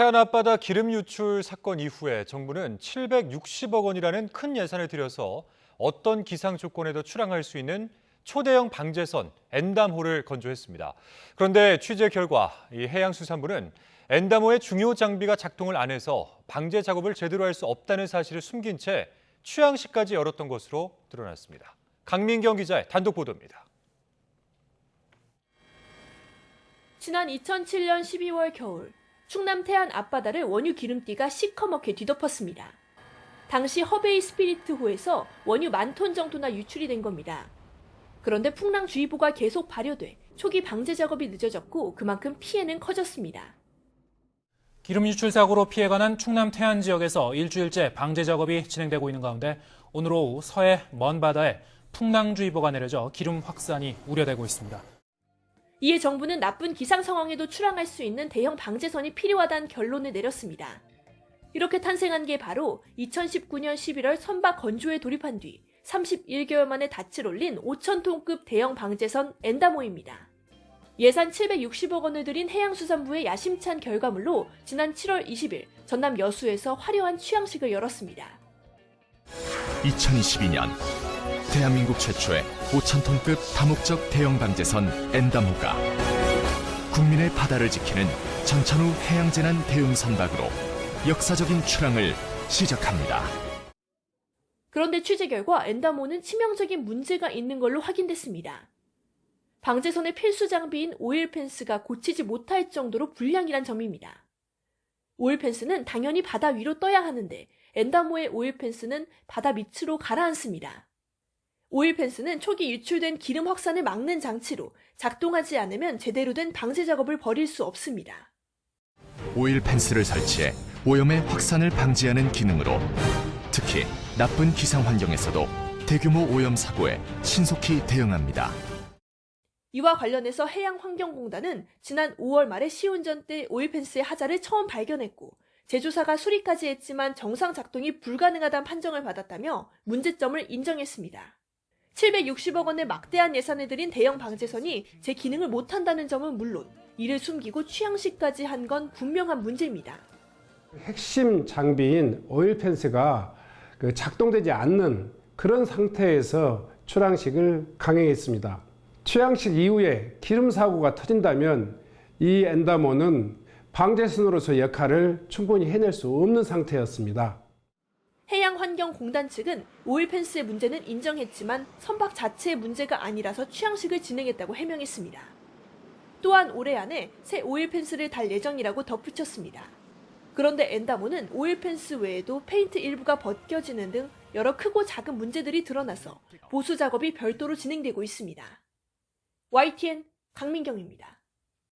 태안 앞바다 기름 유출 사건 이후에 정부는 760억 원이라는 큰 예산을 들여서 어떤 기상 조건에도 출항할 수 있는 초대형 방제선 엔담호를 건조했습니다. 그런데 취재 결과 이 해양수산부는 엔담호의 중요 장비가 작동을 안 해서 방제 작업을 제대로 할 수 없다는 사실을 숨긴 채 취항식까지 열었던 것으로 드러났습니다. 강민경 기자의 단독 보도입니다. 지난 2007년 12월 겨울, 충남 태안 앞바다를 원유 기름띠가 시커멓게 뒤덮었습니다. 당시 허베이 스피리트호에서 원유 10,000톤 정도나 유출이 된 겁니다. 그런데 풍랑주의보가 계속 발효돼 초기 방제 작업이 늦어졌고 그만큼 피해는 커졌습니다. 기름 유출 사고로 피해가 난 충남 태안 지역에서 일주일째 방제 작업이 진행되고 있는 가운데 오늘 오후 서해 먼 바다에 풍랑주의보가 내려져 기름 확산이 우려되고 있습니다. 이에 정부는 나쁜 기상 상황에도 출항할 수 있는 대형 방제선이 필요하다는 결론을 내렸습니다. 이렇게 탄생한 게 바로 2019년 11월 선박 건조에 돌입한 뒤 31개월 만에 닻을 올린 5,000톤급 대형 방제선 엔다모입니다. 예산 760억 원을 들인 해양수산부의 야심찬 결과물로 지난 7월 20일 전남 여수에서 화려한 취항식을 열었습니다. 2022년 대한민국 최초의 5,000톤급 다목적 대형 방제선 엔담호가 국민의 바다를 지키는 전천후 해양재난 대응 선박으로 역사적인 출항을 시작합니다. 그런데 취재 결과 엔다모는 치명적인 문제가 있는 걸로 확인됐습니다. 방제선의 필수 장비인 오일 펜스가 고치지 못할 정도로 불량이란 점입니다. 오일 펜스는 당연히 바다 위로 떠야 하는데 엔다모의 오일 펜스는 바다 밑으로 가라앉습니다. 오일 펜스는 초기 유출된 기름 확산을 막는 장치로 작동하지 않으면 제대로 된 방제 작업을 벌일 수 없습니다. 오일 펜스를 설치해 오염의 확산을 방지하는 기능으로 특히 나쁜 기상 환경에서도 대규모 오염 사고에 신속히 대응합니다. 이와 관련해서 해양환경공단은 지난 5월 말에 시운전 때 오일 펜스의 하자를 처음 발견했고 제조사가 수리까지 했지만 정상 작동이 불가능하다는 판정을 받았다며 문제점을 인정했습니다. 760억 원의 막대한 예산을 들인 대형 방제선이 제 기능을 못한다는 점은 물론 이를 숨기고 취항식까지 한 건 분명한 문제입니다. 핵심 장비인 오일 펜스가 작동되지 않는 그런 상태에서 출항식을 강행했습니다. 취항식 이후에 기름 사고가 터진다면 이 엔다모는 방제선으로서 역할을 충분히 해낼 수 없는 상태였습니다. 해양환경공단 측은 오일 펜스의 문제는 인정했지만 선박 자체의 문제가 아니라서 취항식을 진행했다고 해명했습니다. 또한 올해 안에 새 오일 펜스를 달 예정이라고 덧붙였습니다. 그런데 엔다모는 오일 펜스 외에도 페인트 일부가 벗겨지는 등 여러 크고 작은 문제들이 드러나서 보수 작업이 별도로 진행되고 있습니다. YTN 강민경입니다.